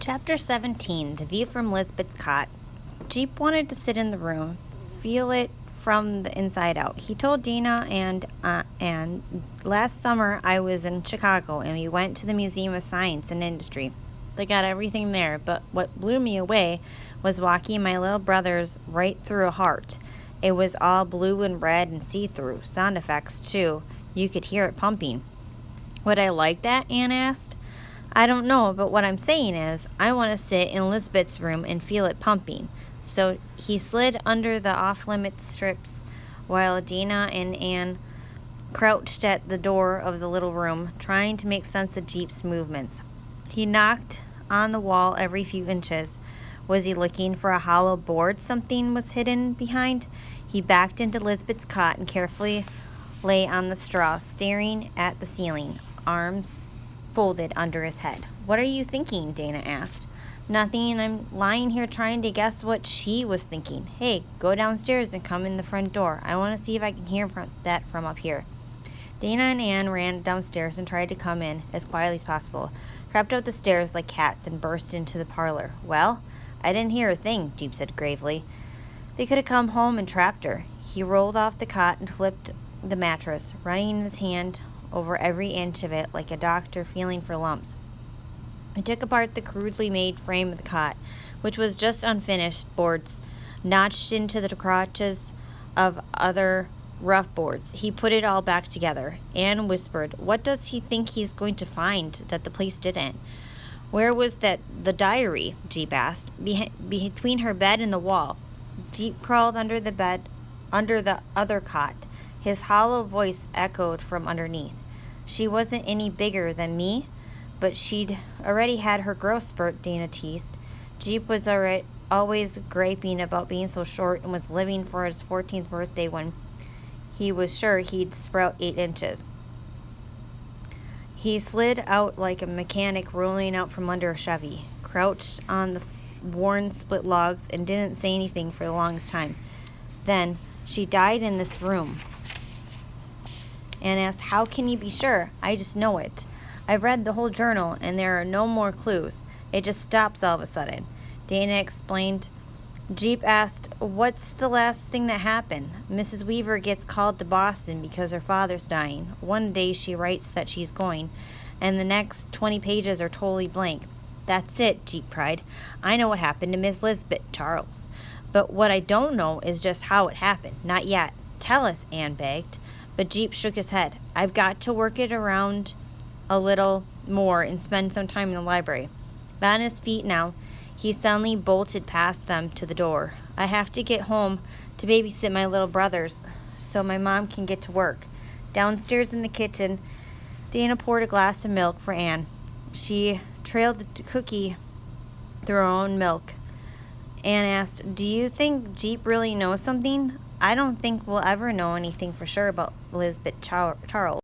Chapter 17, The View from Lisbeth's Cot. Jeep wanted to sit in the room, feel it from the inside out. He told Dana and last summer I was in Chicago and we went to the Museum of Science and Industry. They got everything there, but what blew me away was walking my little brothers right through a heart. It was all blue and red and see-through. Sound effects, too. You could hear it pumping. Would I like that? Anne asked. I don't know, but what I'm saying is, I want to sit in Lisbeth's room and feel it pumping. So he slid under the off-limits strips while Dana and Anne crouched at the door of the little room, trying to make sense of Jeep's movements. He knocked on the wall every few inches. Was he looking for a hollow board something was hidden behind? He backed into Lisbeth's cot and carefully lay on the straw, staring at the ceiling, arms folded under his head. What are you thinking? Dana asked. Nothing. I'm lying here trying to guess what she was thinking. Hey, go downstairs and come in the front door. I want to see if I can hear that from up here. Dana and Anne ran downstairs and tried to come in as quietly as possible, crept up the stairs like cats and burst into the parlor. Well, I didn't hear a thing, Jeep said gravely. They could have come home and trapped her. He rolled off the cot and flipped the mattress, running his hand over every inch of it like a doctor feeling for lumps. He took apart the crudely made frame of the cot, which was just unfinished boards notched into the crotches of other rough boards. He put it all back together. Anne whispered, What does he think he's going to find that the police didn't? Where was the diary? Jeep asked. Between her bed and the wall. Jeep crawled under the bed, under the other cot. His hollow voice echoed from underneath. She wasn't any bigger than me, but she'd already had her growth spurt, Dana teased. Jeep was always griping about being so short and was living for his 14th birthday when he was sure he'd sprout 8 inches. He slid out like a mechanic rolling out from under a Chevy, crouched on the worn split logs, and didn't say anything for the longest time. Then, she died in this room. Anne asked, How can you be sure? I just know it. I've read the whole journal, and there are no more clues. It just stops all of a sudden. Dana explained. Jeep asked, What's the last thing that happened? Mrs. Weaver gets called to Boston because her father's dying. One day she writes that she's going, and the next 20 pages are totally blank. That's it, Jeep cried. I know what happened to Miss Lisbeth, Charles. But what I don't know is just how it happened. Not yet. Tell us, Anne begged. But Jeep shook his head. I've got to work it around a little more and spend some time in the library. On his feet now, he suddenly bolted past them to the door. I have to get home to babysit my little brothers so my mom can get to work. Downstairs in the kitchen, Dana poured a glass of milk for Anne. She trailed the cookie through her own milk. Anne asked, Do you think Jeep really knows something? I don't think we'll ever know anything for sure about Lisbeth Charles.